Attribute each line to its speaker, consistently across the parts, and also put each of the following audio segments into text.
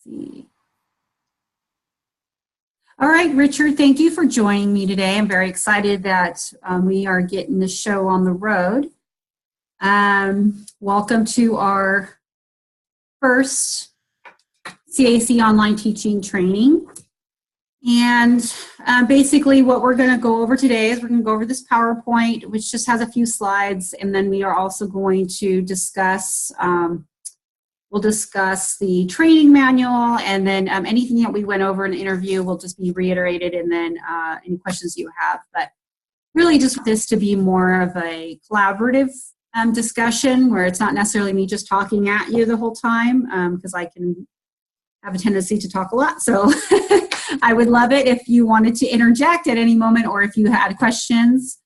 Speaker 1: see. All right, Richard, thank you for joining me today. I'm very excited that we are getting the show on the road. Welcome to our first CAC online teaching training. And basically what we're going to go over today is we're going to go over this PowerPoint, which just has a few slides, and then we are also going to discuss we'll discuss the training manual, and then anything that we went over in the interview will just be reiterated, and then any questions you have. But really just this to be more of a collaborative discussion where it's not necessarily me just talking at you the whole time, because I can have a tendency to talk a lot. So I would love it if you wanted to interject at any moment or if you had questions.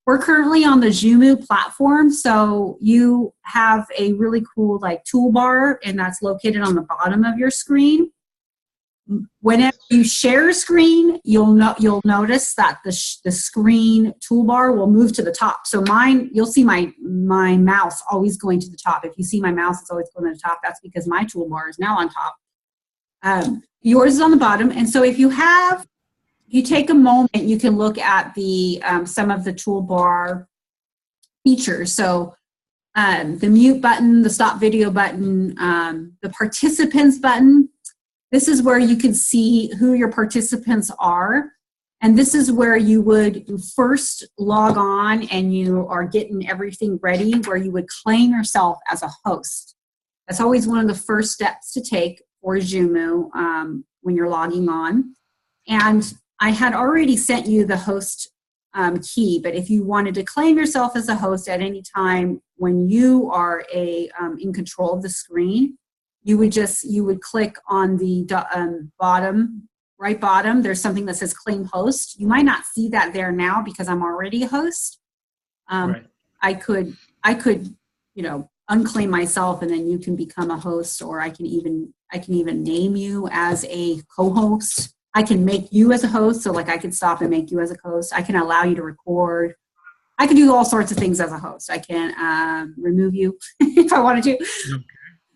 Speaker 1: We're currently on the Zoomoo platform, so you have a really cool like toolbar, and that's located on the bottom of your screen. Whenever you share a screen, you'll notice that the screen toolbar will move to the top. So you'll see my mouse always going to the top. If you see my mouse, it's always going to the top. That's because my toolbar is now on top. Yours is on the bottom, and so if you take a moment, you can look at the some of the toolbar features. So the mute button, the stop video button, the participants button. This is where you can see who your participants are. And this is where you would first log on and you are getting everything ready, where you would claim yourself as a host. That's always one of the first steps to take for Zoomoo when you're logging on. And I had already sent you the host key, but if you wanted to claim yourself as a host at any time when you are in control of the screen, you would click on the right bottom. There's something that says claim host. You might not see that there now because I'm already a host. Right. I could unclaim myself, and then you can become a host, or I can even name you as a co-host. I can make you as a host, so like I could stop and make you as a host. I can allow you to record. I can do all sorts of things as a host. I can remove you if I wanted to. Okay.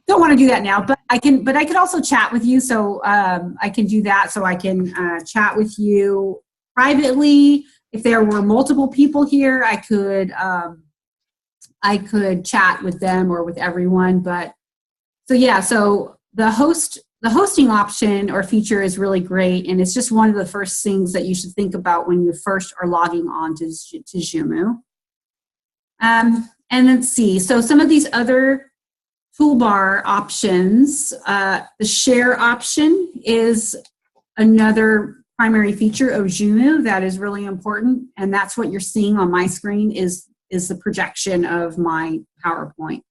Speaker 1: Don't want to do that now, but I could also chat with you. So I can do that. So I can chat with you privately. If there were multiple people here, I could chat with them or with everyone. But so yeah, so the hosting option or feature is really great, and it's just one of the first things that you should think about when you first are logging on to Zoomoo. And let's see, so some of these other toolbar options, the share option is another primary feature of Zoomoo that is really important, and that's what you're seeing on my screen is the projection of my PowerPoint.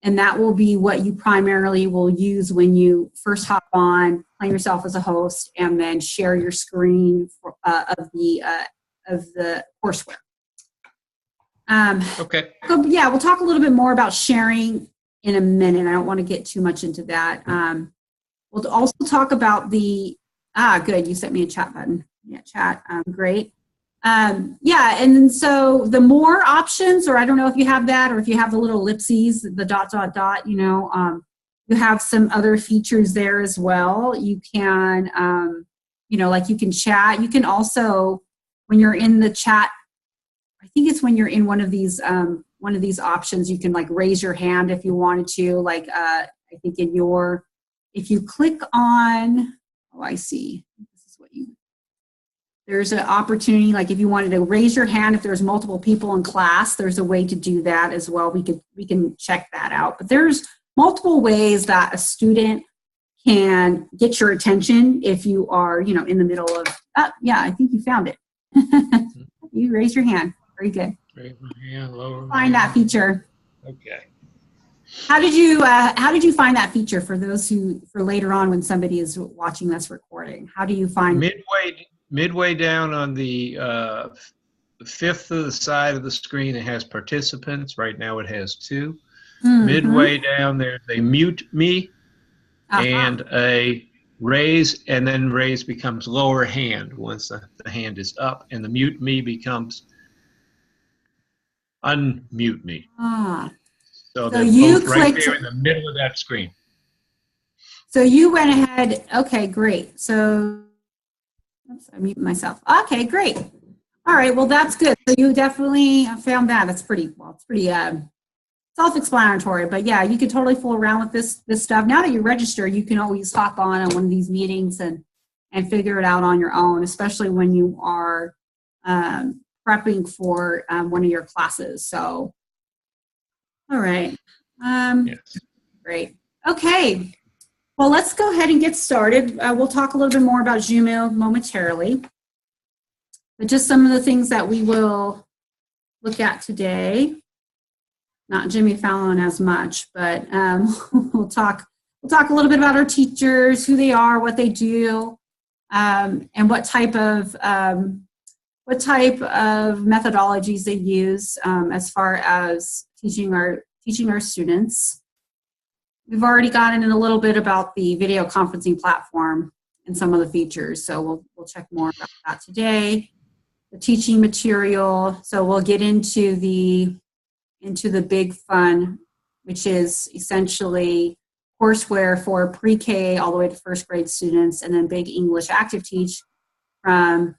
Speaker 1: And that will be what you primarily will use when you first hop on, claim yourself as a host, and then share your screen of the courseware.
Speaker 2: Okay.
Speaker 1: So yeah, we'll talk a little bit more about sharing in a minute. I don't want to get too much into that. We'll also talk about good, you sent me a chat button. Yeah, chat, great. Yeah, and then so the more options, or I don't know if you have that, or if you have the little ellipses, the ... you have some other features there as well. You can, like you can chat. You can also, when you're in the chat, I think it's when you're in one of these options, you can like raise your hand if you wanted to. Like I think if you click on, I see. There's an opportunity, like if you wanted to raise your hand, if there's multiple people in class, there's a way to do that as well. We can check that out. But there's multiple ways that a student can get your attention if you are, in the middle of, yeah, I think you found it. You raise your hand. Very good.
Speaker 2: Raise my hand, lower my
Speaker 1: Find that feature.
Speaker 2: Okay.
Speaker 1: How did you find that feature for later on when somebody is watching this recording? How do you find
Speaker 2: Midway down on the fifth of the side of the screen, it has participants. Right now it has 2. Mm-hmm. Midway down there's a mute me and a raise, and then raise becomes lower hand once the hand is up, and the mute me becomes unmute me. So they're
Speaker 1: you
Speaker 2: both right there in the middle of that screen.
Speaker 1: So you went ahead. Okay, great. So, oops, I muted myself. Okay, great. All right. Well, that's good. So you definitely found that. That's pretty well. It's pretty self-explanatory. But yeah, you could totally fool around with this stuff. Now that you register, you can always hop on one of these meetings and figure it out on your own, especially when you are prepping for one of your classes. So, all right.
Speaker 2: Yes.
Speaker 1: Great. Okay. Well, let's go ahead and get started. We'll talk a little bit more about Joomla momentarily. But just some of the things that we will look at today. Not Jimmy Fallon as much, but we'll talk a little bit about our teachers, who they are, what they do, and what type of methodologies they use as far as teaching our students. We've already gotten in a little bit about the video conferencing platform and some of the features, so we'll check more about that today. The teaching material, so we'll get into the big fun, which is essentially courseware for pre-K all the way to first grade students, and then Big English Active Teach from,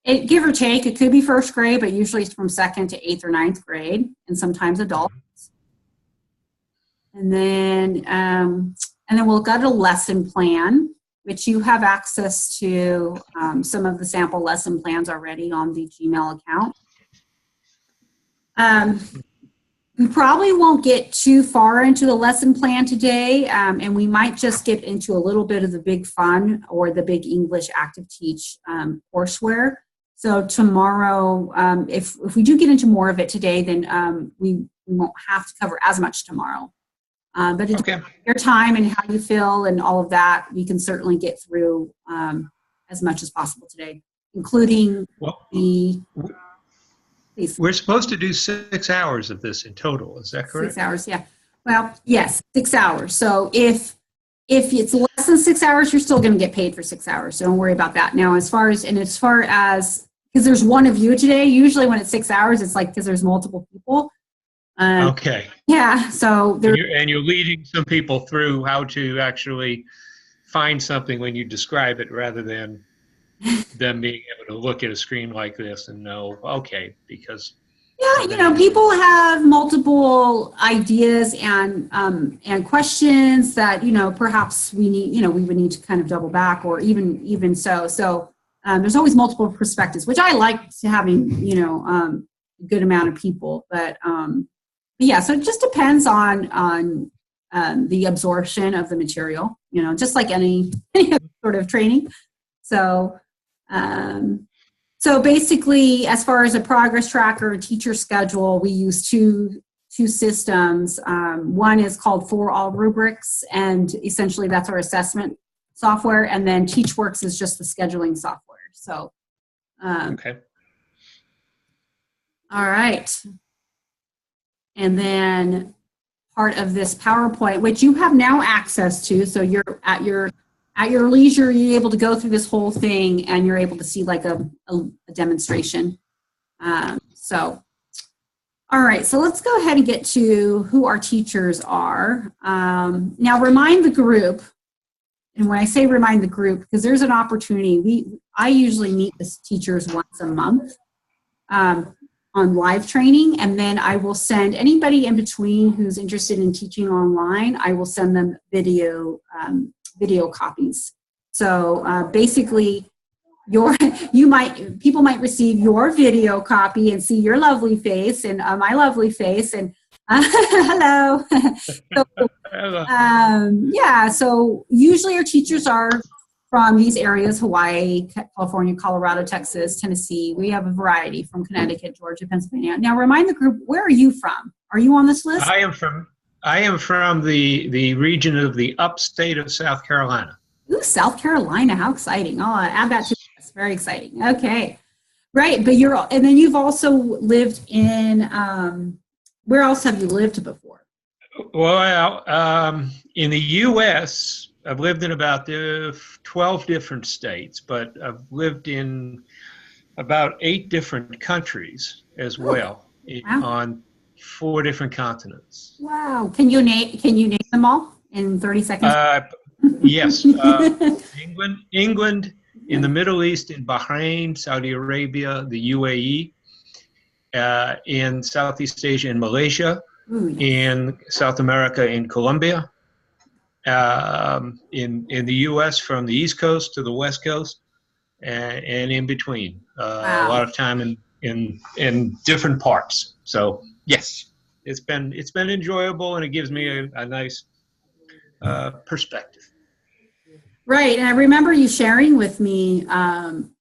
Speaker 1: give or take, it could be first grade, but usually it's from second to 8th or 9th grade, and sometimes adults. And then we'll go to lesson plan, which you have access to some of the sample lesson plans already on the Gmail account. We probably won't get too far into the lesson plan today, and we might just get into a little bit of the Big Fun or the Big English Active Teach courseware. So tomorrow, if we do get into more of it today, then we won't have to cover as much tomorrow. But it's your time and how you feel and all of that, we can certainly get through as much as possible today, including
Speaker 2: We're supposed to do 6 hours of this in total. Is that correct?
Speaker 1: 6 hours, yeah. Well, yes, 6 hours. So if it's less than 6 hours, you're still going to get paid for 6 hours. So don't worry about that. Now, as far as because there's one of you today, usually when it's 6 hours, it's like because there's multiple people.
Speaker 2: Okay.
Speaker 1: Yeah. So
Speaker 2: you're leading some people through how to actually find something when you describe it, rather than them being able to look at a screen like this and know, okay, because
Speaker 1: people have multiple ideas and questions that perhaps we would need to kind of double back, or even so. So there's always multiple perspectives, which I like having a good amount of people, but yeah. So it just depends on the absorption of the material, just like any sort of training. So. So basically, as far as a progress tracker and teacher schedule, we use two systems. One is called For All Rubrics, and essentially that's our assessment software. And then TeachWorks is just the scheduling software. So,
Speaker 2: okay.
Speaker 1: All right. And then part of this PowerPoint, which you have now access to, so you're at your leisure, you're able to go through this whole thing and you're able to see like a demonstration. All right, so let's go ahead and get to who our teachers are. Now remind the group, and when I say remind the group, because there's an opportunity, I usually meet with teachers once a month on live training, and then I will send anybody in between who's interested in teaching online, I will send them video copies. So basically, people might receive your video copy and see your lovely face and my lovely face and hello. So usually our teachers are from these areas: Hawaii, California, Colorado, Texas, Tennessee. We have a variety from Connecticut, Georgia, Pennsylvania. Now remind the group, where are you from? Are you on this list?
Speaker 2: I am from the region of the upstate of South Carolina.
Speaker 1: Ooh, South Carolina, how exciting. I'll add that to this. Very exciting. Okay. Right, but and then you've also lived in, where else have you lived before?
Speaker 2: Well, in the U.S., I've lived in about 12 different states, but I've lived in about 8 different countries as well, on 4 different continents.
Speaker 1: Wow. Can you name them all in 30 seconds?
Speaker 2: Yes, England, in the Middle East, in Bahrain, Saudi Arabia, the UAE, in Southeast Asia, in Malaysia,
Speaker 1: Ooh, yes.
Speaker 2: in South America, in Colombia, in the U.S. from the East Coast to the West Coast, and in between. A lot
Speaker 1: Wow.
Speaker 2: of time in different parts. So yes, it's been enjoyable, and it gives me a nice perspective.
Speaker 1: Right. And I remember you sharing with me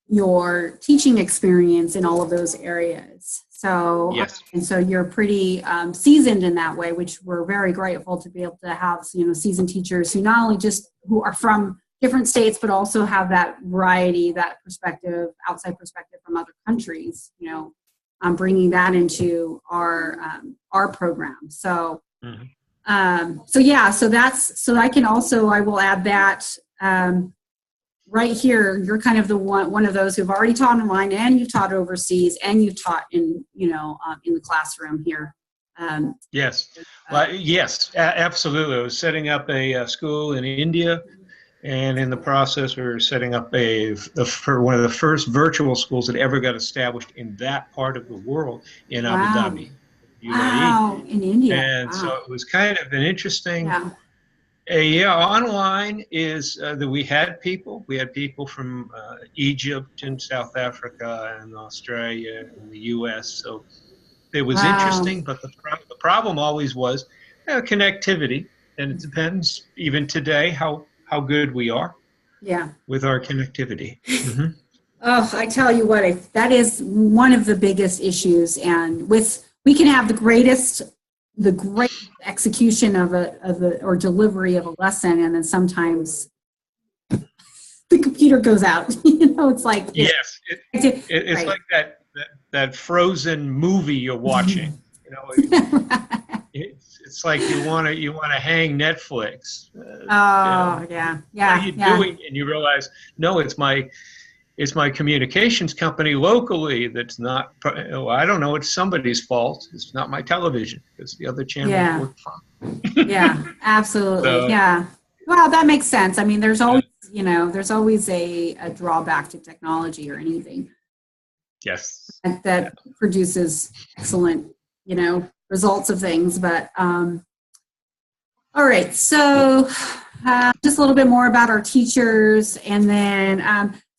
Speaker 1: your teaching experience in all of those areas. So,
Speaker 2: Yes.
Speaker 1: and so you're pretty seasoned in that way, which we're very grateful to be able to have, seasoned teachers who not only just who are from different states, but also have that variety, that perspective, outside perspective from other countries, bringing that into our program. So, I will add that right here. You're kind of the one of those who've already taught online, and you've taught overseas, and you've taught in the classroom here.
Speaker 2: Yes, well, yes, absolutely. I was setting up a school in India, and in the process, we were setting up one of the first virtual schools that ever got established in that part of the world in Abu Dhabi, UAE.
Speaker 1: Wow, in India.
Speaker 2: And so it was kind of an interesting.
Speaker 1: Yeah.
Speaker 2: Online is that we had people from Egypt and South Africa and Australia and the U.S. So it was interesting, but the problem always was connectivity, and it depends even today how good we are with our connectivity. Mm-hmm.
Speaker 1: Oh, I tell you what, that is one of the biggest issues, and we can have the great execution or delivery of a lesson, and then sometimes the computer goes out. It's like
Speaker 2: yes, it's right. Like that Frozen movie you're watching. It's like you want to hang Netflix.
Speaker 1: Yeah.
Speaker 2: What are you doing? And you realize, no, it's my communications company locally that's not. I don't know. It's somebody's fault. It's not my television. It's the other channel work fine.
Speaker 1: Yeah, absolutely. So, yeah. Well, that makes sense. I mean, there's always a drawback to technology or anything.
Speaker 2: Yes.
Speaker 1: That produces excellent, results of things. But all right. So just a little bit more about our teachers, and then.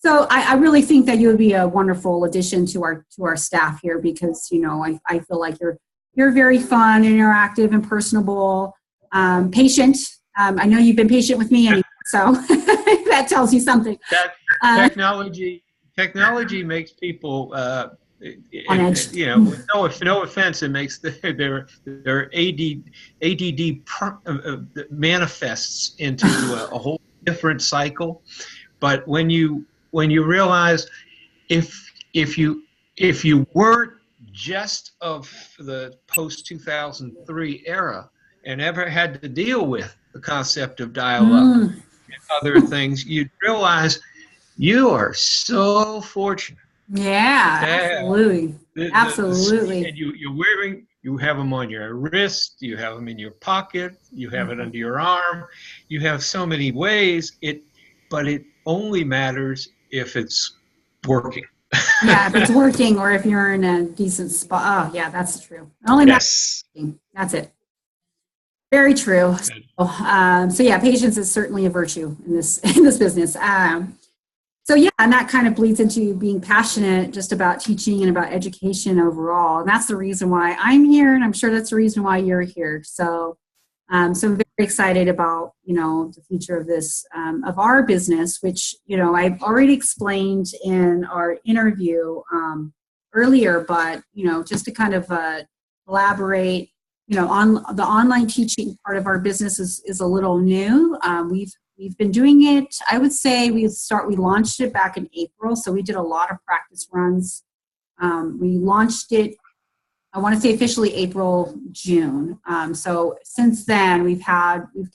Speaker 1: So I really think that you would be a wonderful addition to our staff here, because I feel like you're very fun, interactive, and personable, patient. I know you've been patient with me, anyway, so that tells you something.
Speaker 2: Technology makes people
Speaker 1: on edge.
Speaker 2: No offense, it makes their ADD manifests into a whole different cycle. But when you realize if you weren't just of the post-2003 era and ever had to deal with the concept of dial-up and other things, you'd realize you are so fortunate.
Speaker 1: Yeah, absolutely. Absolutely.
Speaker 2: And you have them on your wrist, you have them in your pocket, you have it under your arm, you have so many ways, but it only matters if it's working.
Speaker 1: Yeah, if it's working, or if you're in a decent spot. Oh, yeah, that's true. It only matters. That's it. Very true. So yeah, patience is certainly a virtue in this business. So yeah, and that kind of bleeds into being passionate just about teaching and about education overall. And that's the reason why I'm here, and I'm sure that's the reason why you're here. So I'm very excited about, the future of this, of our business, which, I've already explained in our interview earlier, but, just to kind of elaborate, on the online teaching part of our business is a little new. We've been doing it, I would say we launched it back in April. So we did a lot of practice runs. We launched it, I want to say officially April, June. So since then we've gathered we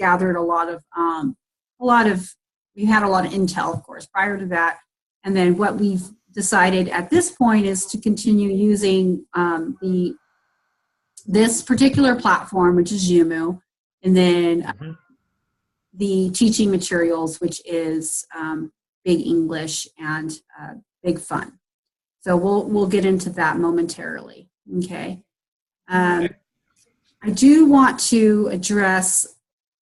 Speaker 1: had a lot of intel, of course, prior to that. And then what we've decided at this point is to continue using this particular platform, which is Yumu. And then the teaching materials, which is Big English and Big Fun. So we'll get into that momentarily. Okay. I do want to address.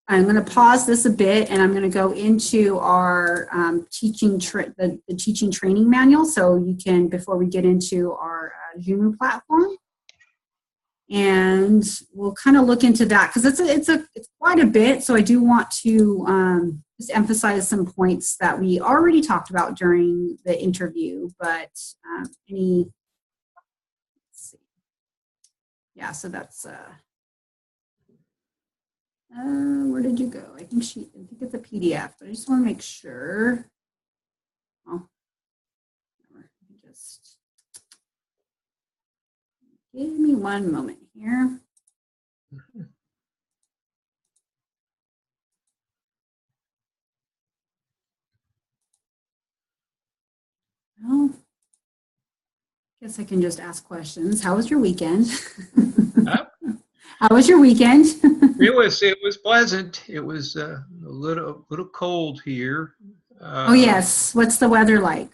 Speaker 1: I'm going to pause this a bit, and I'm going to go into our teaching training manual. So you can, before we get into our Jumu platform, and we'll kind of look into that because it's quite a bit. So I do want to just emphasize some points that we already talked about during the interview, but let's see. Yeah, so that's where did you go? I think it's a PDF, but I just want to make sure. Oh, just give me one moment here. Well, I guess I can just ask questions. How was your weekend? How was your weekend?
Speaker 2: It was pleasant. It was a little cold here.
Speaker 1: Oh yes. What's the weather like?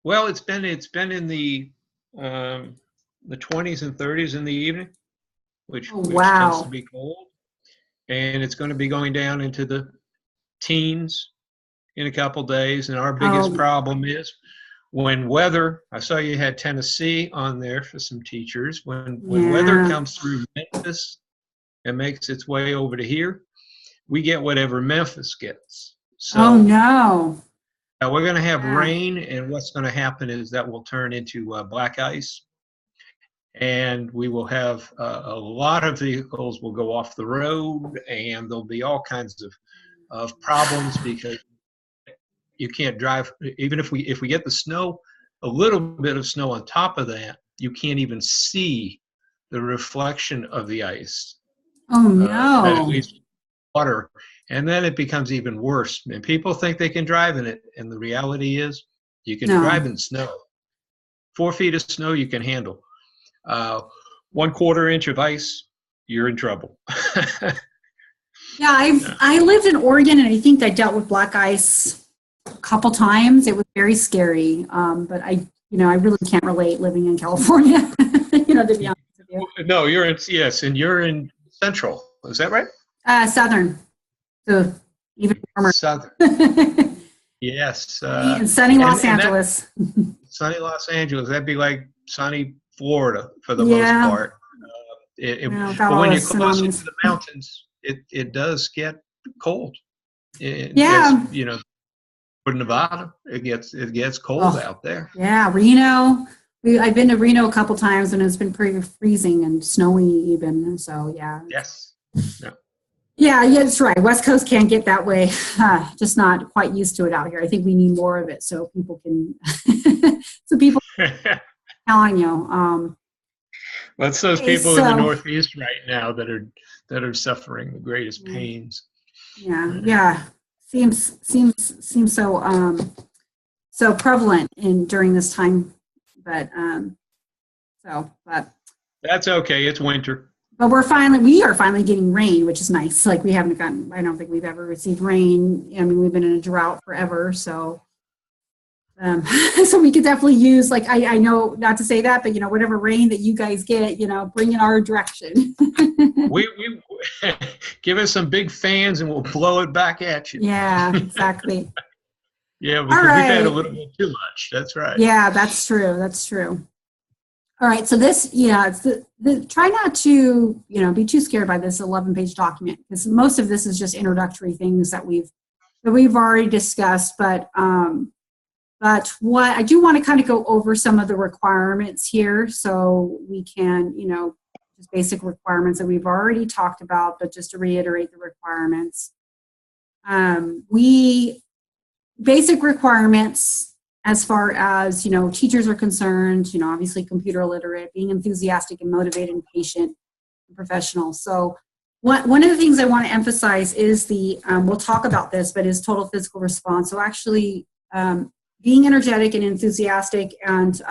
Speaker 2: Well, it's been in the 20s and 30s in the evening, which tends to be cold, and it's going to be going down into the teens in a couple days. And our biggest problem is when weather. I saw you had Tennessee on there for some teachers. When weather comes through Memphis and makes its way over to here, we get whatever Memphis gets. So,
Speaker 1: oh no!
Speaker 2: We're going to have rain, and what's going to happen is that will turn into black ice, and we will have a lot of vehicles will go off the road, and there'll be all kinds of problems because you can't drive. Even if we get the snow, a little bit of snow on top of that, you can't even see the reflection of the ice.
Speaker 1: Oh no!
Speaker 2: That at least water. And then it becomes even worse. And people think they can drive in it. And the reality is you can drive in snow. 4 feet of snow you can handle. 1/4 inch of ice, you're in trouble.
Speaker 1: Yeah, I lived in Oregon, and I think I dealt with black ice a couple times. It was very scary. But I really can't relate living in California, to be honest with you.
Speaker 2: No, and you're in Central. Is that right?
Speaker 1: Southern. So even warmer.
Speaker 2: Southern. Yes.
Speaker 1: And sunny Los Angeles.
Speaker 2: Sunny Los Angeles. That'd be like sunny Florida for the most part. But when you're closer to the mountains, it does get cold. For Nevada, it gets cold out there.
Speaker 1: Yeah, Reno. I've been to Reno a couple times, and it's been pretty freezing and snowy even. So yeah.
Speaker 2: Yes. Yeah.
Speaker 1: Yeah, that's right. West Coast can't get that way. Just not quite used to it out here. I think we need more of it so people can. Telling you.
Speaker 2: Well, it's those people in the Northeast right now that are suffering the greatest pains.
Speaker 1: Yeah. Seems so prevalent during this time, but
Speaker 2: that's okay. It's winter.
Speaker 1: But we are finally getting rain, which is nice. Like I don't think we've ever received rain. I mean, we've been in a drought forever, so so we could definitely use, like, I know not to say that, but whatever rain that you guys get, bring in our direction.
Speaker 2: we give us some big fans and we'll blow it back at you.
Speaker 1: Yeah, exactly.
Speaker 2: Yeah, because we've had a little bit too much. That's right.
Speaker 1: Yeah, that's true. All right, so this, it's try not to, be too scared by this 11-page document, because most of this is just introductory things that we've already discussed. But what I do want to kind of go over some of the requirements here, so we can, just basic requirements that we've already talked about, but just to reiterate the requirements. Basic requirements. As far as, teachers are concerned, obviously computer literate, being enthusiastic and motivated and patient and professional. So one of the things I want to emphasize is we'll talk about this, but is total physical response. So actually being energetic and enthusiastic and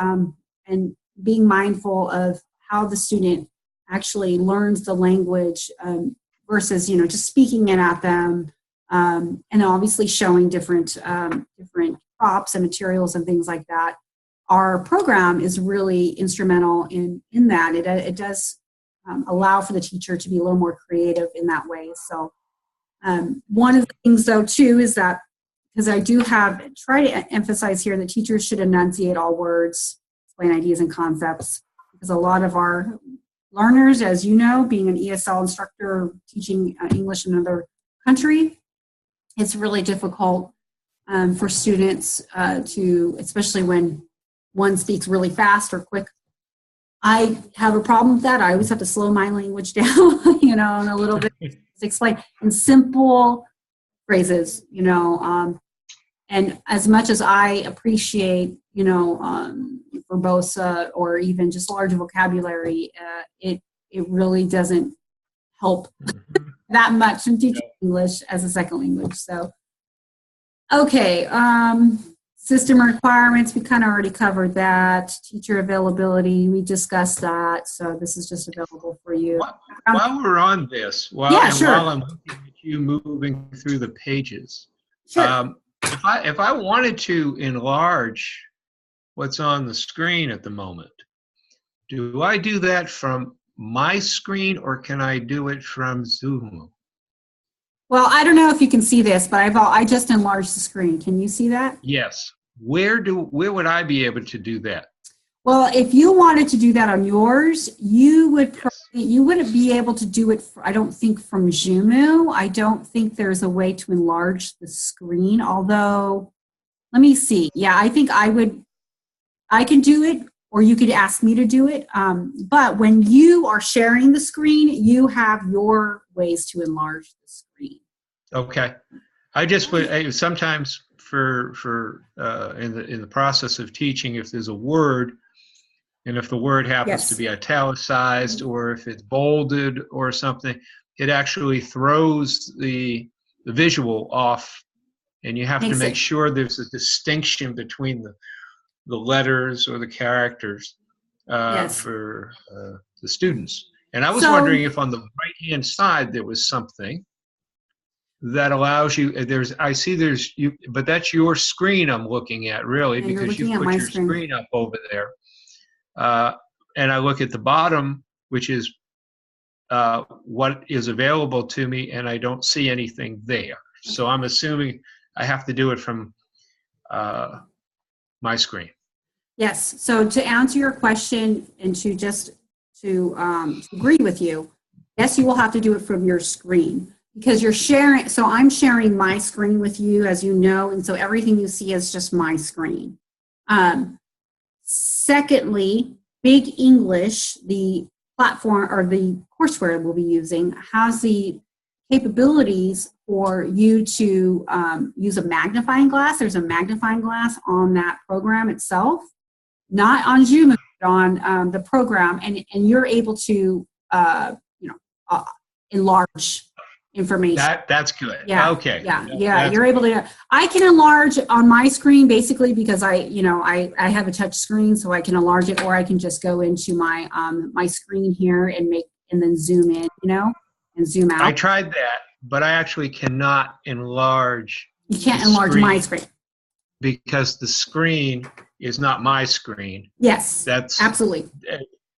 Speaker 1: being mindful of how the student actually learns the language versus, just speaking it at them. and obviously showing different props and materials and things like that. Our program is really instrumental in that. It does allow for the teacher to be a little more creative in that way. So one of the things, though, too, is that, because I do try to emphasize here that teachers should enunciate all words, explain ideas and concepts, because a lot of our learners, as you know, being an ESL instructor teaching English in another country, it's really difficult for students to, especially when one speaks really fast or quick. I have a problem with that. I always have to slow my language down, and a little bit to explain in simple phrases, and as much as I appreciate, verbosa or even just large vocabulary, it really doesn't help that much in teaching English as a second language. So, okay, system requirements, we kind of already covered that. Teacher availability, we discussed that. So this is just available for you.
Speaker 2: While we're on this, while I'm looking at you moving through the pages,
Speaker 1: sure.
Speaker 2: If I wanted to enlarge what's on the screen at the moment, do I do that from my screen or can I do it from Zoom?
Speaker 1: Well, I don't know if you can see this, but I just enlarged the screen. Can you see that?
Speaker 2: Yes. Where would I be able to do that?
Speaker 1: Well, if you wanted to do that on yours, you wouldn't be able to do it, I don't think, from Zoomoo. I don't think there's a way to enlarge the screen, although, let me see. Yeah, I think I can do it, or you could ask me to do it. But when you are sharing the screen, you have your ways to enlarge the screen.
Speaker 2: Okay. I just would sometimes in the process of teaching, if there's a word, and if the word happens to be italicized or if it's bolded or something, it actually throws the visual off, and you have to make sure there's a distinction between the letters or the characters for the students. And I was wondering if on the right-hand side there was something that allows you, but that's your screen I'm looking at, really, because you put your screen up over there. And I look at the bottom, which is what is available to me, and I don't see anything there. So I'm assuming I have to do it from my screen.
Speaker 1: Yes. So to answer your question and to agree with you, yes, you will have to do it from your screen. Because you're sharing, so I'm sharing my screen with you, as you know, and so everything you see is just my screen. Secondly, Big English, the platform or the courseware we'll be using, has the capabilities for you to use a magnifying glass. There's a magnifying glass on that program itself, not on Zoom, but on the program, and you're able to enlarge information.
Speaker 2: That's good.
Speaker 1: Yeah.
Speaker 2: Okay.
Speaker 1: Yeah. You're able to. I can enlarge on my screen basically because I have a touch screen, so I can enlarge it, or I can just go into my my screen here and then zoom in, and zoom out.
Speaker 2: I tried that, but I actually cannot enlarge.
Speaker 1: You can't enlarge my screen
Speaker 2: because the screen is not my screen.
Speaker 1: Yes.
Speaker 2: That's
Speaker 1: absolutely.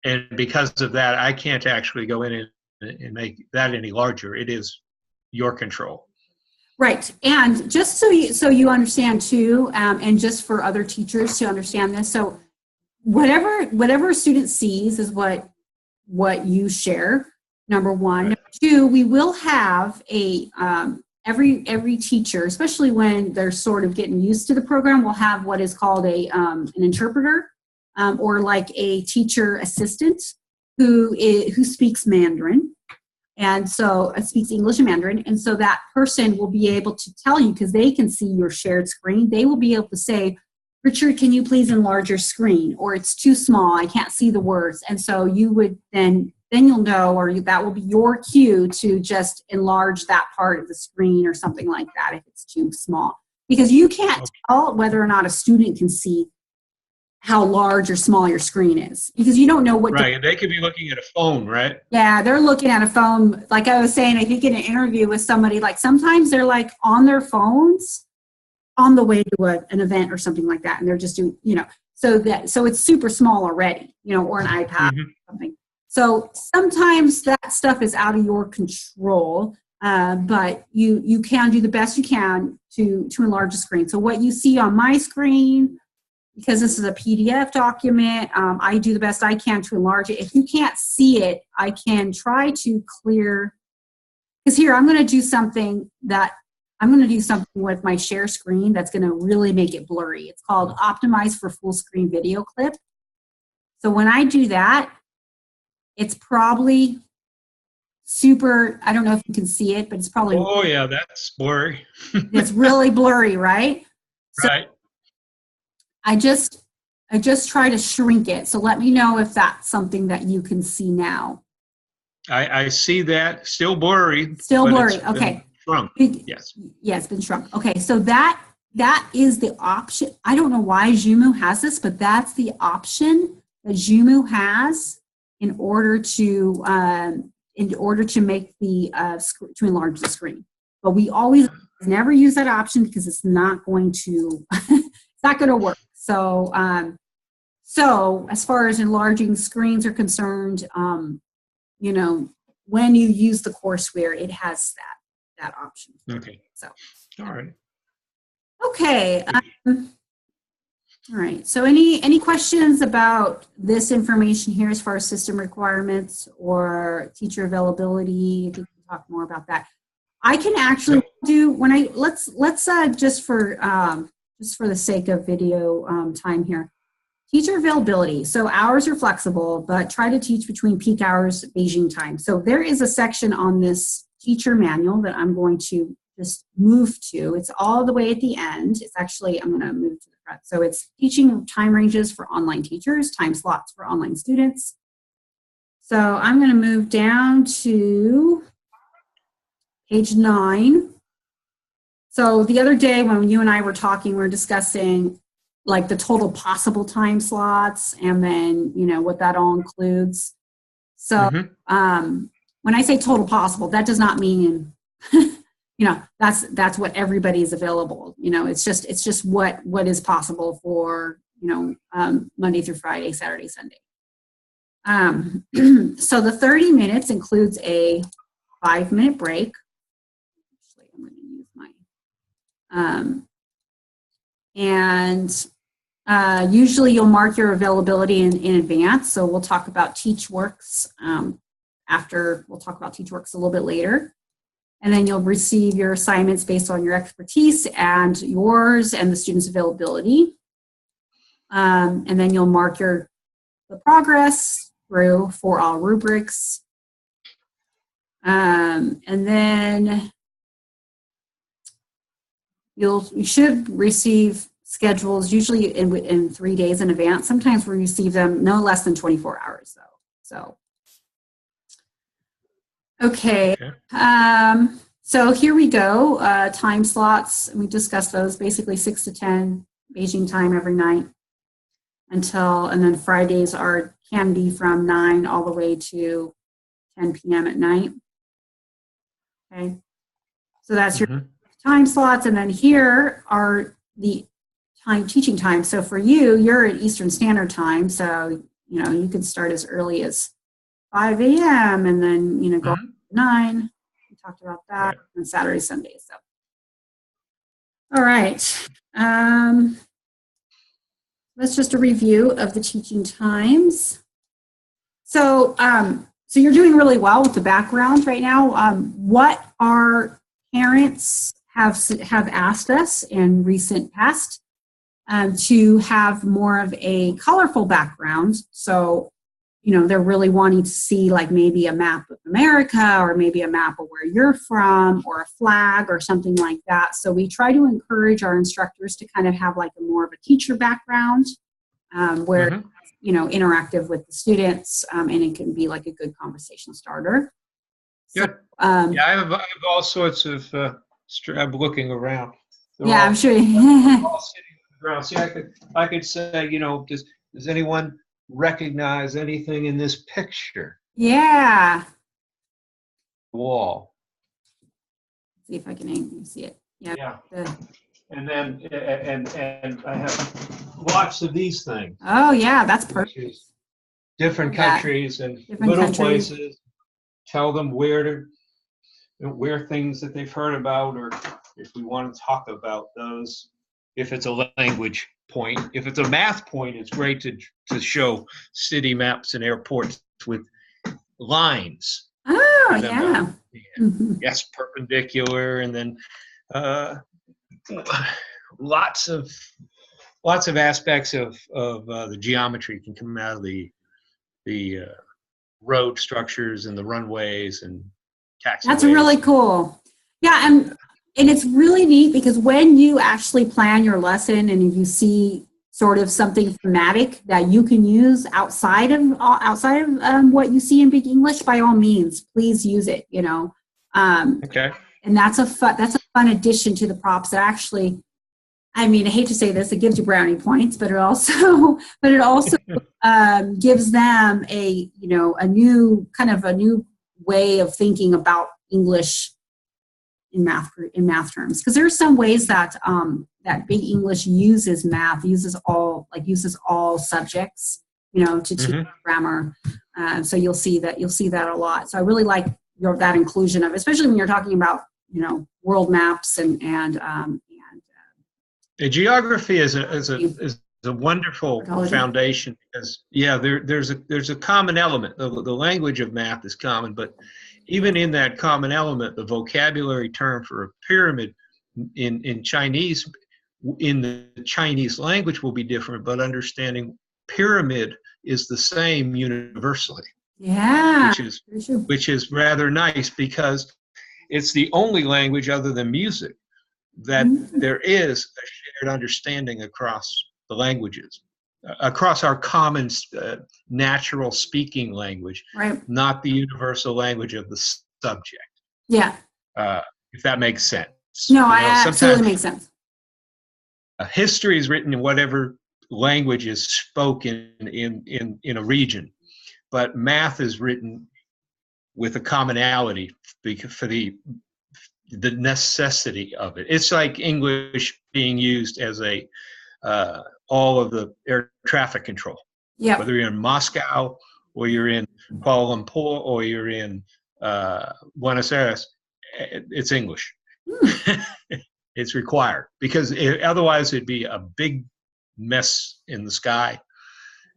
Speaker 2: And because of that, I can't actually go in and make that any larger. It is your control.
Speaker 1: Right. And just so you understand too, and just for other teachers to understand this, so whatever a student sees is what you share, number one.
Speaker 2: Right.
Speaker 1: Number two, we will have a every teacher, especially when they're sort of getting used to the program, will have what is called an interpreter, or like a teacher assistant who speaks Mandarin. And so speaks English and Mandarin. And so that person will be able to tell you, because they can see your shared screen, they will be able to say, Richard, can you please enlarge your screen? Or it's too small, I can't see the words. And so you would then you'll know, or that will be your cue to just enlarge that part of the screen or something like that if it's too small. Because you can't tell whether or not a student can see how large or small your screen is, because you don't know what
Speaker 2: Right, and they could be looking at a phone, right?
Speaker 1: Yeah, they're looking at a phone. Like I was saying, I think in an interview with somebody, like sometimes they're like on their phones on the way to an event or something like that, and they're just doing, so it's super small already, or an iPad or something. So sometimes that stuff is out of your control, but you can do the best you can to enlarge the screen. So what you see on my screen, because this is a PDF document, I do the best I can to enlarge it. If you can't see it, I can try to clear, because here I'm going to do something with my share screen that's going to really make it blurry. It's called Optimize for Full Screen Video Clip. So when I do that, it's probably super, I don't know if you can see it, but it's probably.
Speaker 2: Oh yeah, that's blurry.
Speaker 1: It's really blurry, right?
Speaker 2: Right.
Speaker 1: So I just try to shrink it. So let me know if that's something that you can see now.
Speaker 2: I see that. Still blurry.
Speaker 1: Still blurry. Okay.
Speaker 2: Shrunk. Yes.
Speaker 1: Yeah, it's been shrunk. Okay, so that is the option. I don't know why Zoomoo has this, but that's the option that Zoomoo has in order to make the to enlarge the screen. But we always never use that option because it's not going to it's not going to work. So so as far as enlarging screens are concerned, when you use the courseware, it has that option.
Speaker 2: Okay.
Speaker 1: So
Speaker 2: all right.
Speaker 1: Okay. All right. So any questions about this information here as far as system requirements or teacher availability? If you can talk more about that. I can actually do let's just for the sake of video time here. Teacher availability. So hours are flexible, but try to teach between peak hours, Beijing time. So there is a section on this teacher manual that I'm going to just move to. It's all the way at the end. It's actually, I'm going to move to the front. So it's teaching time ranges for online teachers, time slots for online students. So I'm going to move down to page 9. So the other day when you and I were talking, we were discussing like the total possible time slots and then, what that all includes. So when I say total possible, that does not mean, that's what everybody's available. It's just what is possible for, Monday through Friday, Saturday, Sunday. So the 30 minutes includes a 5-minute break. Actually, I'm going to use my, usually you'll mark your availability in advance. So we'll talk about TeachWorks we'll talk about TeachWorks a little bit later. And then you'll receive your assignments based on your expertise and yours and the student's availability. And then you'll mark the progress through for all rubrics. And then you should receive schedules usually in 3 days in advance. Sometimes we receive them no less than 24 hours though. So, okay. So here we go. Time slots. We discussed those, basically 6 to 10 Beijing time every night and then Fridays can be from 9 all the way to 10 p.m. at night. Okay. So that's your time slots. And then here are the teaching time. So for you're at Eastern Standard Time. So, you can start as early as 5 a.m. and then, go 9. We talked about that on Saturday, Sunday. So, all right. That's just a review of the teaching times. So, so you're doing really well with the background right now. What our parents have asked us in recent past to have more of a colorful background. So, they're really wanting to see like maybe a map of America or maybe a map of where you're from or a flag or something like that. So we try to encourage our instructors to kind of have like more of a teacher background where, interactive with the students and it can be like a good conversation starter. So,
Speaker 2: I have all sorts of, I'm looking around.
Speaker 1: I'm sure.
Speaker 2: All sitting ground. See, I could say, does anyone recognize anything in this picture?
Speaker 1: Yeah.
Speaker 2: Wall.
Speaker 1: See if I can see it. Yeah.
Speaker 2: Yeah.
Speaker 1: The-
Speaker 2: And then and I have lots of these things.
Speaker 1: oh yeah, that's perfect.
Speaker 2: Different countries and
Speaker 1: different
Speaker 2: little
Speaker 1: countries.
Speaker 2: places. Tell them where things that they've heard about, or if we want to talk about those. If it's a language point, if it's a math point, it's great to show city maps and airports with lines.
Speaker 1: Oh yeah. Mm-hmm.
Speaker 2: Yes, perpendicular, and then lots of aspects of the geometry can come out of the road structures and the runways and taxiways.
Speaker 1: That's really cool. Yeah, and it's really neat because when you actually plan your lesson and if you see sort of something thematic that you can use outside of what you see in Big English, by all means, please use it.
Speaker 2: Okay.
Speaker 1: And that's a fun addition to the props that actually, I mean, I hate to say this, it gives you brownie points, but it also gives them a new way of thinking about English in math terms. Because there are some ways that that Big English uses math, uses all subjects, to teach grammar. So you'll see that a lot. So I really like that inclusion of, especially when you're talking about world maps and
Speaker 2: geography is a wonderful foundation because there's a common element. The language of math is common, but even in that common element, the vocabulary term for a pyramid in Chinese, in the Chinese language will be different, but understanding pyramid is the same universally.
Speaker 1: Yeah,
Speaker 2: which is rather nice because it's the only language other than music that there is a shared understanding across the languages, across our common natural speaking language,
Speaker 1: right?
Speaker 2: Not the universal language of the subject.
Speaker 1: Yeah.
Speaker 2: If that makes sense.
Speaker 1: No, absolutely makes sense.
Speaker 2: History is written in whatever language is spoken in a region, but math is written with a commonality for the necessity of it. It's like English being used as all of the air traffic control.
Speaker 1: Yeah.
Speaker 2: Whether you're in Moscow or you're in Kuala Lumpur or you're in Buenos Aires, it's English. It's required because otherwise it'd be a big mess in the sky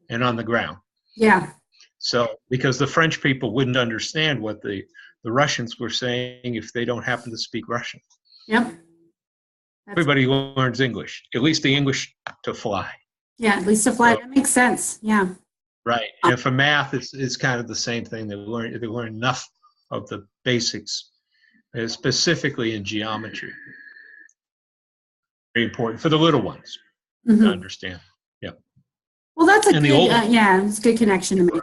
Speaker 2: and on the ground.
Speaker 1: Yeah.
Speaker 2: So because the French people wouldn't understand what the Russians were saying if they don't happen to speak Russian.
Speaker 1: Yep.
Speaker 2: Everybody learns English, at least the English to fly.
Speaker 1: Yeah, at least to fly. So, that makes sense. Yeah.
Speaker 2: Right. And for math, it's kind of the same thing. They learn enough of the basics, specifically in geometry. Very important for the little ones to understand. Yeah.
Speaker 1: Well, that's it's a good connection to make.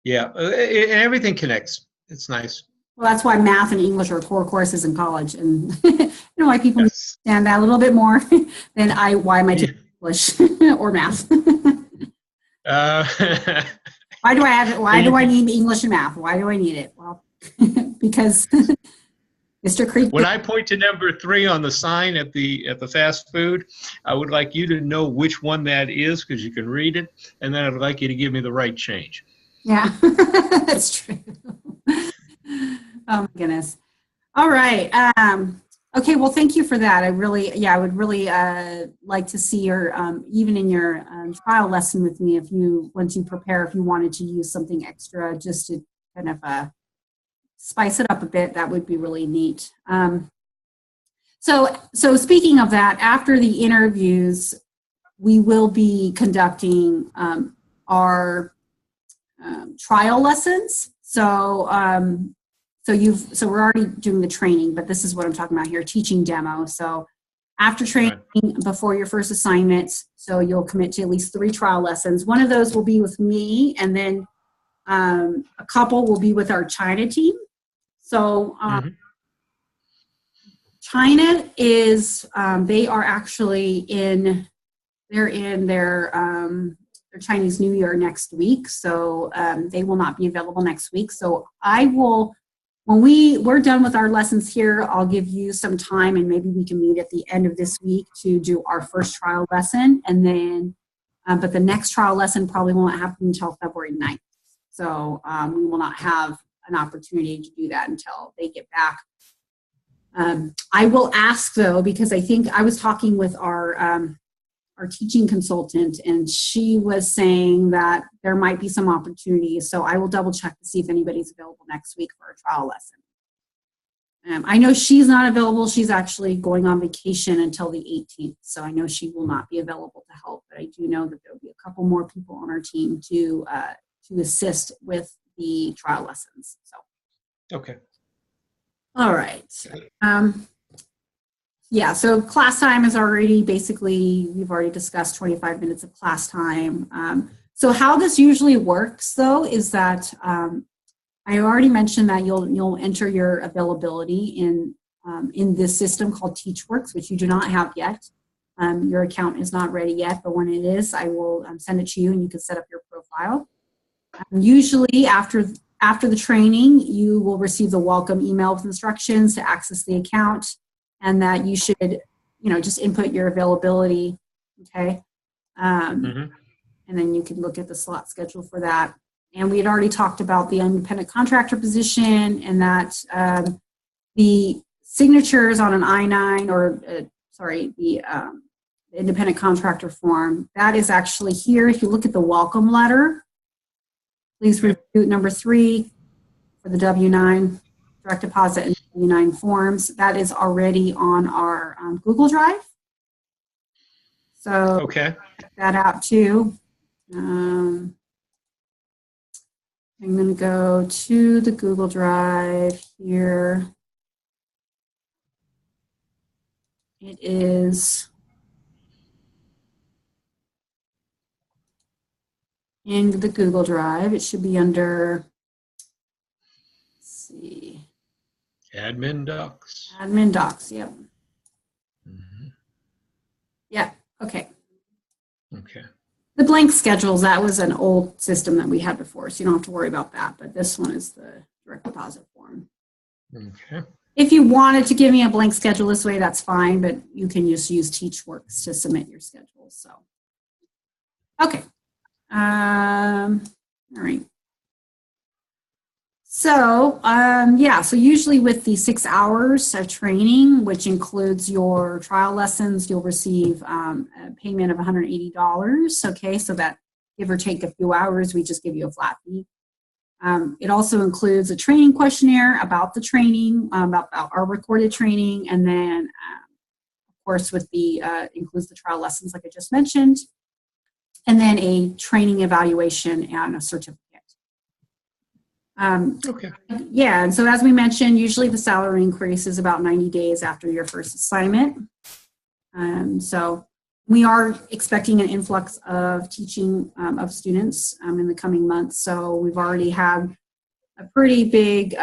Speaker 2: Yeah, everything connects. It's nice.
Speaker 1: Well, that's why math and English are core courses in college, and why people understand that a little bit more than why am I teaching English or math? Why do I have it? Why do I need English and math? Why do I need it? Well, because Mr. Creek.
Speaker 2: When I point to number 3 on the sign at the fast food, I would like you to know which one that is because you can read it, and then I'd like you to give me the right change.
Speaker 1: Yeah, that's true. Oh my goodness. All right. Okay. Well, thank you for that. I would really like to see your, even in your trial lesson with me, once you prepare, if you wanted to use something extra just to kind of spice it up a bit, that would be really neat. So speaking of that, after the interviews, we will be conducting our trial lessons. So we're already doing the training, but this is what I'm talking about here, teaching demo. So after training, before your first assignment, so you'll commit to at least 3 trial lessons. One of those will be with me, and then a couple will be with our China team. So China is, they are actually they're in their Chinese New Year next week, so they will not be available next week. So I will, when we're done with our lessons here, I'll give you some time and maybe we can meet at the end of this week to do our first trial lesson. And then, but the next trial lesson probably won't happen until February 9th. So we will not have an opportunity to do that until they get back. I will ask though, because I think I was talking with our teaching consultant, and she was saying that there might be some opportunities. So I will double check to see if anybody's available next week for a trial lesson. I know she's not available. She's actually going on vacation until the 18th. So I know she will not be available to help, but I do know that there'll be a couple more people on our team to assist with the trial lessons. So.
Speaker 2: Okay.
Speaker 1: All right. Yeah, so class time is already basically, we've already discussed 25 minutes of class time. So how this usually works though is that I already mentioned that you'll enter your availability in this system called TeachWorks, which you do not have yet. Your account is not ready yet, but when it is, I will send it to you and you can set up your profile. Usually after the training, you will receive the welcome email with instructions to access the account, and that you should, just input your availability, okay? And then you can look at the slot schedule for that. And we had already talked about the independent contractor position, and that the signatures on an I-9 or, the independent contractor form, that is actually here. If you look at the welcome letter, please review number 3 for the W-9, direct deposit and W-9 forms. That is already on our Google Drive. So
Speaker 2: okay,
Speaker 1: check that out too. I'm going to go to the Google Drive here. It is in the Google Drive. It should be under, let's see.
Speaker 2: Admin docs.
Speaker 1: Admin docs, yep. Yeah, okay.
Speaker 2: Okay.
Speaker 1: The blank schedules, that was an old system that we had before, so you don't have to worry about that, but this one is the direct deposit form.
Speaker 2: Okay.
Speaker 1: If you wanted to give me a blank schedule this way, that's fine, but you can just use TeachWorks to submit your schedule, so. Okay. All right. So, so usually with the 6 hours of training, which includes your trial lessons, you'll receive a payment of $180. Okay, so that give or take a few hours, we just give you a flat fee. It also includes a training questionnaire about the training, about our recorded training, and then, of course, with the includes the trial lessons, like I just mentioned, and then a training evaluation and a certificate.
Speaker 2: Okay.
Speaker 1: Yeah, and so as we mentioned, usually the salary increase is about 90 days after your first assignment. So we are expecting an influx of teaching of students in the coming months. So we've already had a pretty big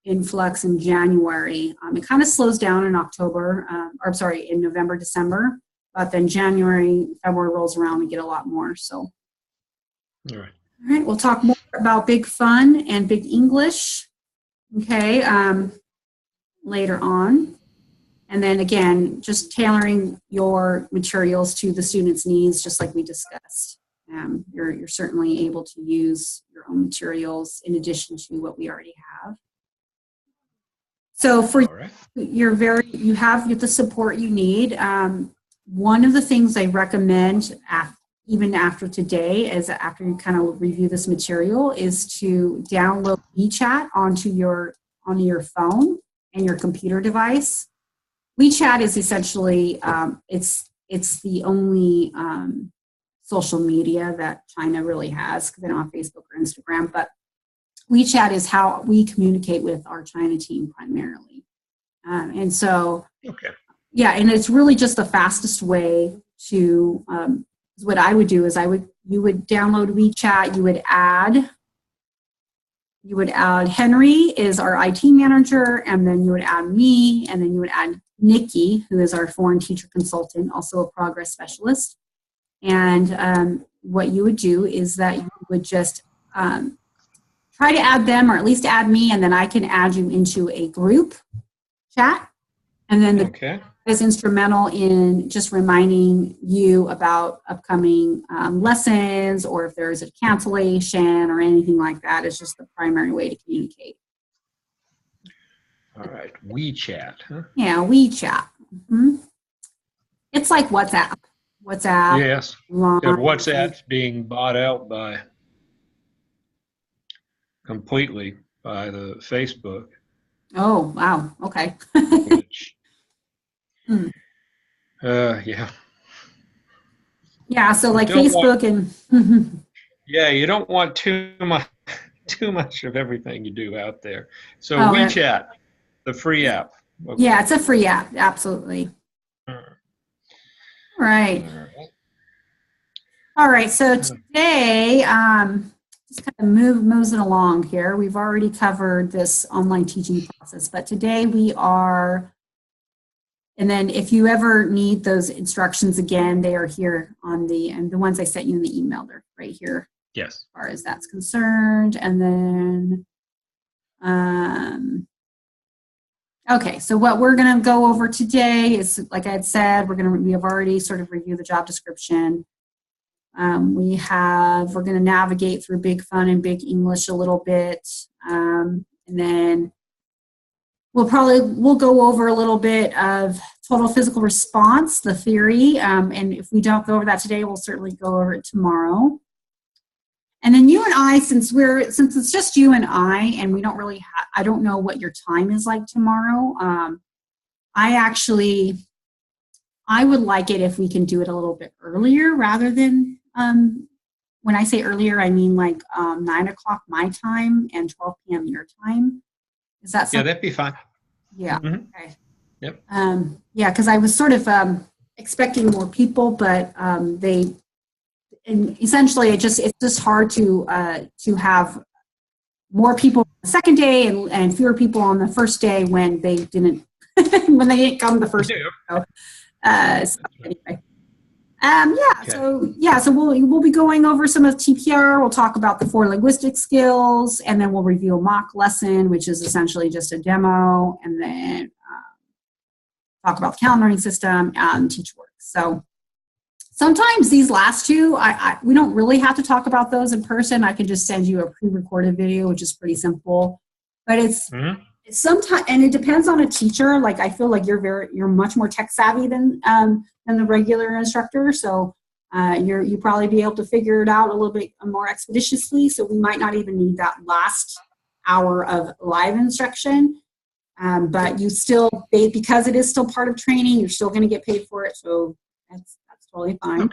Speaker 1: influx in January. It kind of slows down in in November, December, but then January, February rolls around, we get a lot more. So.
Speaker 2: All right.
Speaker 1: All right, we'll talk more about Big Fun and Big English, okay, later on. And then again, just tailoring your materials to the students' needs, just like we discussed. You're certainly able to use your own materials in addition to what we already have. So for you have the support you need. One of the things I recommend even after today, is after you kind of review this material, is to download WeChat onto your phone and your computer device. WeChat is essentially it's the only social media that China really has, because they don't have Facebook or Instagram. But WeChat is how we communicate with our China team primarily, and so yeah, and it's really just the fastest way to. What I would do is you would download WeChat, you would add Henry is our IT manager, and then you would add me, and then you would add Nikki, who is our foreign teacher consultant, also a progress specialist. And what you would do is that you would just try to add them, or at least add me, and then I can add you into a group chat. And then the is instrumental in just reminding you about upcoming lessons, or if there's a cancellation or anything like that. It's just the primary way to communicate.
Speaker 2: All right, WeChat, huh?
Speaker 1: Yeah, WeChat. Mm-hmm. It's like WhatsApp.
Speaker 2: Yes, WhatsApp's being bought out completely by the Facebook.
Speaker 1: Oh, wow. Okay.
Speaker 2: Which, yeah.
Speaker 1: Yeah, so like Facebook and
Speaker 2: yeah, you don't want too much of everything you do out there. So WeChat, the free app.
Speaker 1: Okay. Yeah, it's a free app, absolutely. Right. All right, so today, just kind of moves it along here. We've already covered this online teaching process, but today we are, and then if you ever need those instructions again, they are here on and the ones I sent you in the email, they're right here.
Speaker 2: Yes.
Speaker 1: As far as that's concerned. And then, okay, so what we're going to go over today is, like I had said, we have already sort of reviewed the job description. We're going to navigate through Big Fun and Big English a little bit. And then we'll go over a little bit of total physical response, the theory. And if we don't go over that today, we'll certainly go over it tomorrow. And then you and I, since it's just you and I we don't really I don't know what your time is like tomorrow. I would like it if we can do it a little bit earlier rather than, when I say earlier, I mean like 9 o'clock my time and 12 p.m. your time. Is that something?
Speaker 2: Yeah, that'd be fine. Yeah.
Speaker 1: Mm-hmm. Okay.
Speaker 2: Yep.
Speaker 1: Yeah, because I was sort of expecting more people, but and essentially it's just hard to have more people the second day and fewer people on the first day when they didn't come the first day. So anyway. So we'll be going over some of TPR. We'll talk about the 4 linguistic skills, and then we'll review a mock lesson, which is essentially just a demo, and then talk about the calendaring system and TeachWorks. So sometimes these last two, we don't really have to talk about those in person. I can just send you a pre-recorded video, which is pretty simple. But it's sometimes, and it depends on a teacher. Like I feel like you're much more tech savvy than the regular instructor, so you probably be able to figure it out a little bit more expeditiously. So we might not even need that last hour of live instruction. But you still, because it is still part of training, you're still going to get paid for it. So that's totally fine.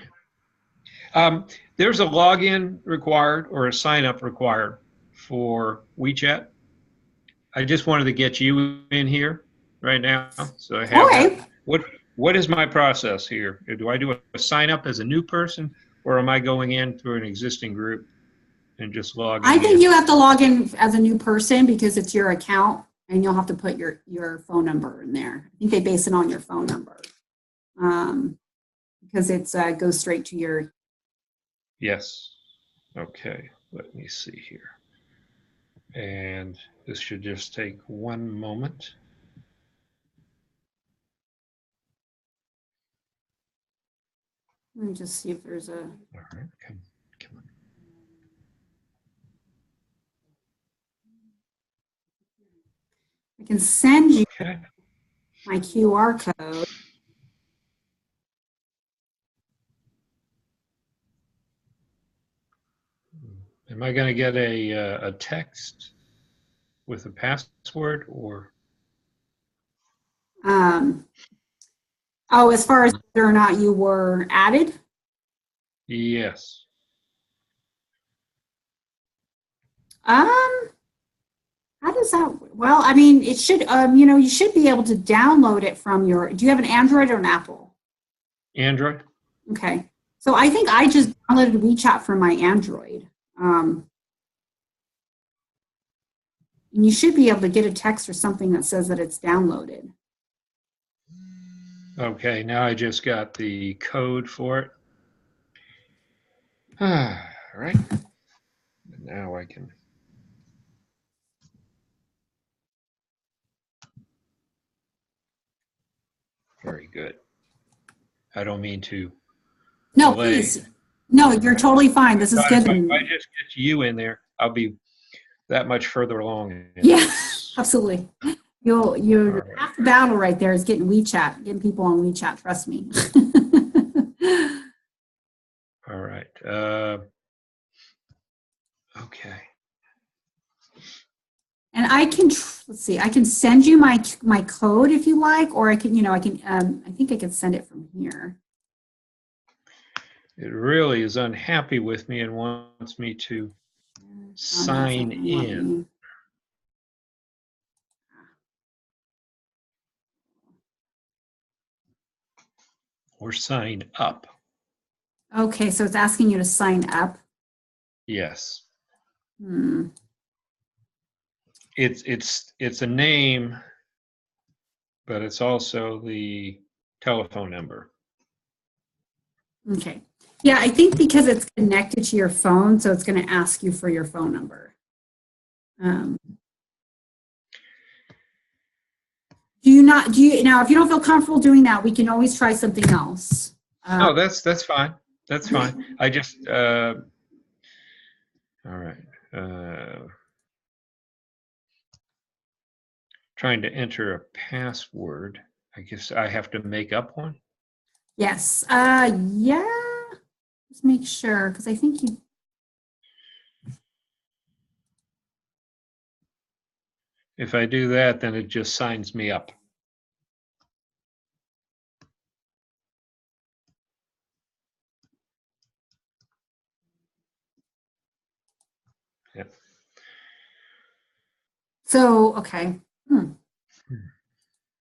Speaker 2: Okay. There's a login required or a sign up required for WeChat. I just wanted to get you in here right now. So I have
Speaker 1: okay.
Speaker 2: What is my process here? Do I do a sign up as a new person, or am I going in through an existing group and just log in?
Speaker 1: I think you have to log in as a new person because it's your account, and you'll have to put your phone number in there. I think they base it on your phone number because it goes straight to your.
Speaker 2: Yes. Okay. Let me see here. And this should just take one moment.
Speaker 1: Let me just see if there's a.
Speaker 2: All right. Come on.
Speaker 1: I can send you my QR code.
Speaker 2: Am I going to get a text with a password or?
Speaker 1: As far as whether or not you were added?
Speaker 2: Yes.
Speaker 1: How does that, well, I mean, it should, you should be able to download it from do you have an Android or an Apple?
Speaker 2: Android.
Speaker 1: Okay. So I think I just downloaded WeChat from my Android. And you should be able to get a text or something that says that it's downloaded.
Speaker 2: Okay, now I just got the code for it. All right. Now I can. Very good. I don't mean to
Speaker 1: No,
Speaker 2: delay.
Speaker 1: please. No, you're totally fine. This is good.
Speaker 2: If I just get you in there, I'll be that much further along in
Speaker 1: Yeah,
Speaker 2: this.
Speaker 1: absolutely. You're half the battle right there is getting WeChat, getting people on WeChat. Trust me.
Speaker 2: All right. Okay.
Speaker 1: And I can let's see. I can send you my code if you like, or I can I can I think I can send it from here.
Speaker 2: It really is unhappy with me and wants me to sign in. Or sign up.
Speaker 1: Okay, so it's asking you to sign up.
Speaker 2: Yes.
Speaker 1: Hmm.
Speaker 2: It's a name, but it's also the telephone number.
Speaker 1: Okay. Yeah, I think because it's connected to your phone, so it's going to ask you for your phone number. Do you now, if you don't feel comfortable doing that, we can always try something else.
Speaker 2: No, that's fine. That's fine. I just, all right. Trying to enter a password. I guess I have to make up one.
Speaker 1: Yes. Yeah. Just make sure, because I think you.
Speaker 2: If I do that, then it just signs me up. Yep.
Speaker 1: So, okay.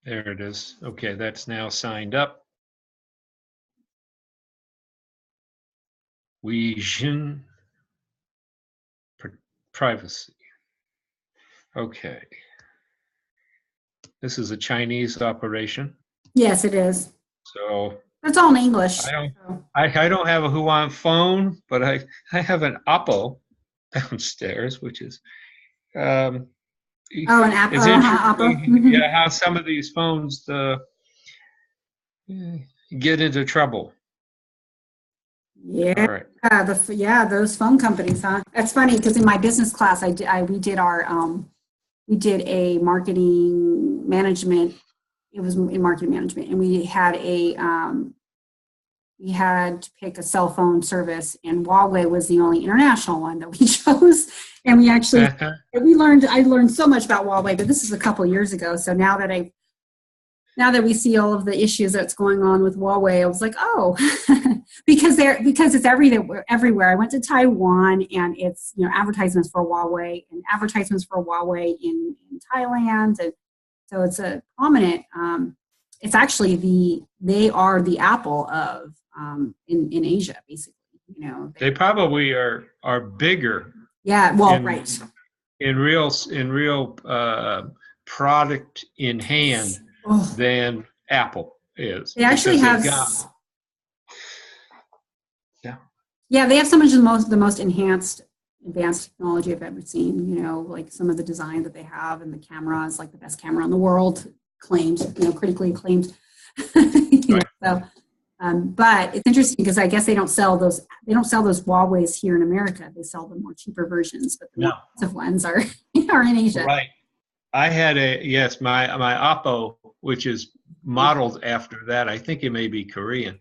Speaker 2: There it is. Okay, that's now signed up. Weijin privacy. Okay. This is a Chinese operation.
Speaker 1: Yes, it is.
Speaker 2: So
Speaker 1: It's all in English.
Speaker 2: I don't have a Huan phone, but I have an Oppo downstairs, which is
Speaker 1: an app.
Speaker 2: It's interesting,
Speaker 1: Oppo.
Speaker 2: yeah, how some of these phones get into trouble.
Speaker 1: Yeah.
Speaker 2: All right.
Speaker 1: Those phone companies, huh? That's funny because in my business class, we did a marketing management. It was in marketing management, and we had to pick a cell phone service, and Huawei was the only international one that we chose. And we actually I learned so much about Huawei, but this is a couple of years ago. So now that we see all of the issues that's going on with Huawei, I was like, oh, because it's everywhere. I went to Taiwan, and it's advertisements for Huawei and advertisements for Huawei in Thailand, and so it's a prominent. It's actually they are the Apple of in Asia, basically.
Speaker 2: They probably are bigger.
Speaker 1: Yeah. Well, right.
Speaker 2: In real product in hand. Than Apple is.
Speaker 1: They actually have. Yeah, they have some of the most advanced technology I've ever seen. Like some of the design that they have, and the camera is like the best camera in the world, claimed, critically acclaimed.
Speaker 2: Right.
Speaker 1: So, but it's interesting because I guess they don't sell those Huawei's here in America. They sell the more cheaper versions, but the more expensive ones are in Asia.
Speaker 2: Right. I had my Oppo, which is modeled after that. I think it may be Korean.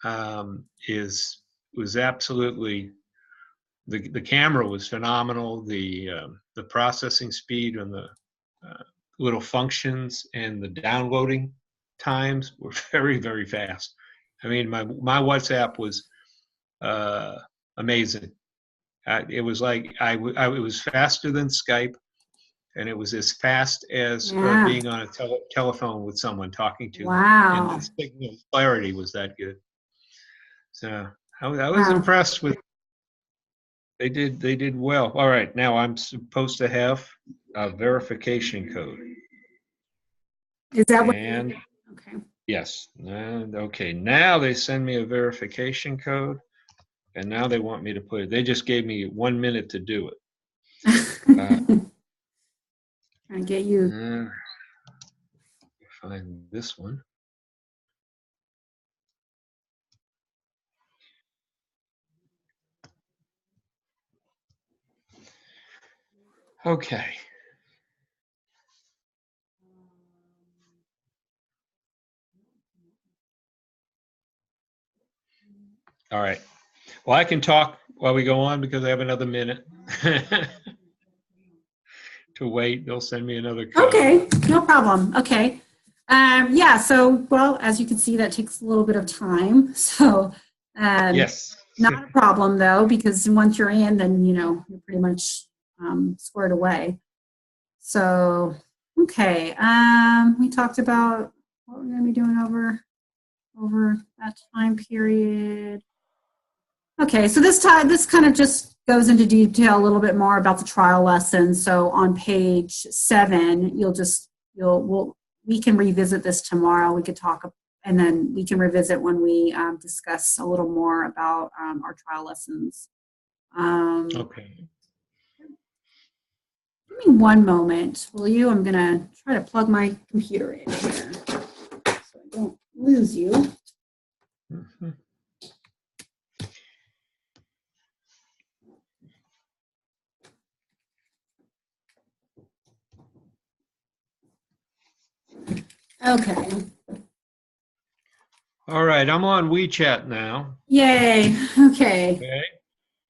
Speaker 2: Was absolutely the camera was phenomenal. The processing speed and the little functions and the downloading times were very, very fast. I mean, my WhatsApp was amazing. It was like it was faster than Skype. And it was as fast as being on a telephone with someone talking to.
Speaker 1: Wow.
Speaker 2: And the signal clarity was that good. So I was impressed with. They did well. All right, now I'm supposed to have a verification code.
Speaker 1: Is that what?
Speaker 2: And
Speaker 1: okay.
Speaker 2: Yes. And okay, now they send me a verification code, and now they want me to put it. They just gave me 1 minute to do it.
Speaker 1: Trying to get you.
Speaker 2: Find this one. Okay. All right. Well, I can talk while we go on because I have another minute to wait. They'll send me another code.
Speaker 1: Okay, no problem. Okay. Yeah, so, well, as you can see, that takes a little bit of time. So,
Speaker 2: Yes.
Speaker 1: not a problem, though, because once you're in, then, you're pretty much squared away. So, okay. We talked about what we're going to be doing over that time period. Okay, so this kind of just goes into detail a little bit more about the trial lesson. So on page 7, we can revisit this tomorrow. We could talk, and then we can revisit when we discuss a little more about our trial lessons.
Speaker 2: Okay.
Speaker 1: Give me one moment, will you? I'm gonna try to plug my computer in here so I don't lose you.
Speaker 2: Mm-hmm.
Speaker 1: Okay.
Speaker 2: All right, I'm on WeChat now.
Speaker 1: Yay. Okay.
Speaker 2: Okay.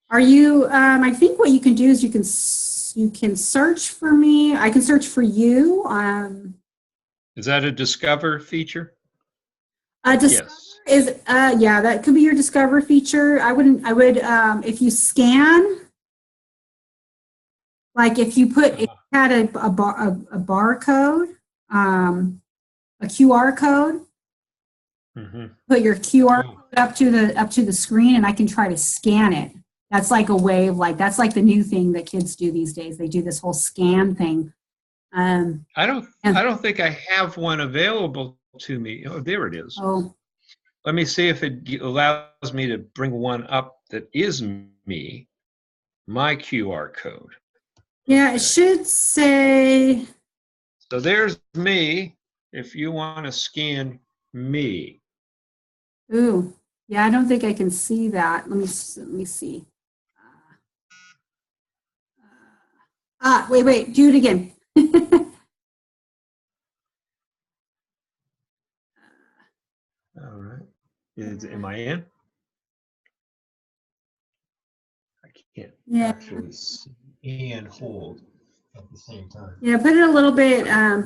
Speaker 1: Are you? I think what you can do is you can search for me. I can search for you.
Speaker 2: Is that a Discover feature?
Speaker 1: Discover
Speaker 2: Yes.
Speaker 1: is yeah, that could be your Discover feature. I would if you scan, like if you if you had a barcode, a QR code.
Speaker 2: Mm-hmm.
Speaker 1: Put your QR code up to the screen, and I can try to scan it. That's like a way of that's like the new thing that kids do these days. They do this whole scan thing.
Speaker 2: I don't think I have one available to me. Oh, there it is.
Speaker 1: Oh.
Speaker 2: Let me see if it allows me to bring one up that is me. My QR code.
Speaker 1: Yeah, okay. It should say.
Speaker 2: So there's me. If you want to scan me.
Speaker 1: Ooh, yeah, I don't think I can see that. Let me see. Wait, do it again.
Speaker 2: All right. Am I in? I can't actually see and hold at the same time.
Speaker 1: Yeah, put it a little bit. Kind of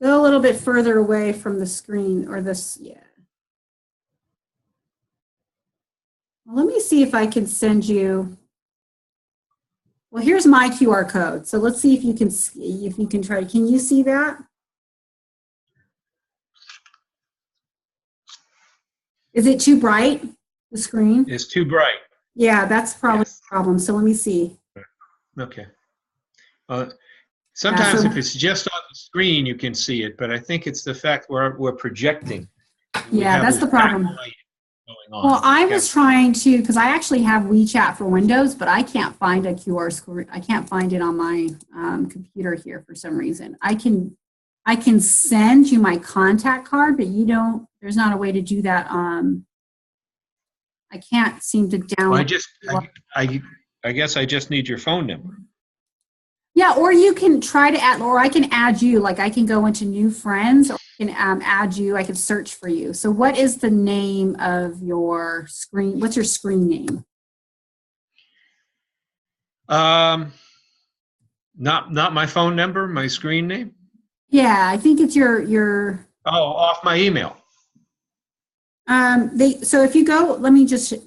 Speaker 1: go a little bit further away from the screen or this. Yeah. Well, let me see if I can send you. Well, here's my QR code. So let's see if you can try. Can you see that? Is it too bright, the screen?
Speaker 2: It's too bright.
Speaker 1: Yeah, that's probably the problem. So let me see.
Speaker 2: Okay. Sometimes if it's just on the screen, you can see it, but I think it's the fact we're projecting.
Speaker 1: Yeah, that's the problem. Well, I was trying to, because I actually have WeChat for Windows, but I can't find a QR screen. I can't find it on my computer here for some reason. I can send you my contact card, but there's not a way to do that. I can't seem to download.
Speaker 2: Well, I guess I just need your phone number.
Speaker 1: Yeah, or you can try to add, or I can add you. Like I can go into new friends, or I can add you. I can search for you. So, what is the name of your screen? What's your screen name?
Speaker 2: Not my phone number. My screen name.
Speaker 1: Yeah, I think it's your.
Speaker 2: Oh, off my email.
Speaker 1: So if you go, let me just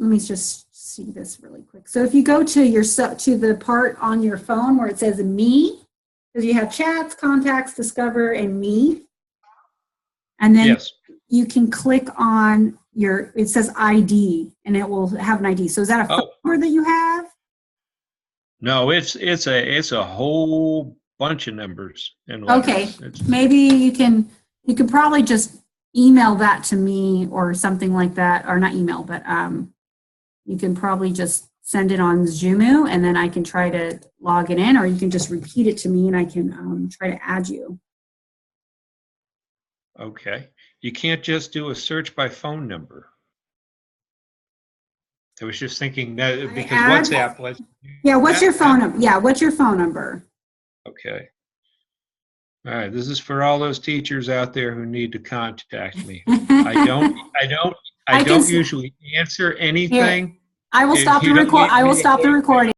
Speaker 1: see this really quick. So if you go to the part on your phone where it says me, because you have chats, contacts, discover, and me, and then you can click on it says ID, and it will have an ID. So is that a phone number that you have?
Speaker 2: No, it's a whole bunch of numbers and letters.
Speaker 1: Okay,
Speaker 2: It's-
Speaker 1: maybe you could probably just email that to me or something like that, or not email, but you can probably just send it on Zoomu, and then I can try to log it in, or you can just repeat it to me and I can try to add you.
Speaker 2: Okay. You can't just do a search by phone number. I was just thinking that because
Speaker 1: add-
Speaker 2: WhatsApp lets you
Speaker 1: Yeah,
Speaker 2: do
Speaker 1: what's
Speaker 2: that.
Speaker 1: your phone number? Yeah, what's your phone number?
Speaker 2: Okay. All right. This is for all those teachers out there who need to contact me. I don't
Speaker 1: can s-
Speaker 2: usually answer anything.
Speaker 1: I will
Speaker 2: If
Speaker 1: stop the
Speaker 2: you don't
Speaker 1: record.
Speaker 2: need
Speaker 1: I will
Speaker 2: me to
Speaker 1: stop the
Speaker 2: voice-
Speaker 1: recording.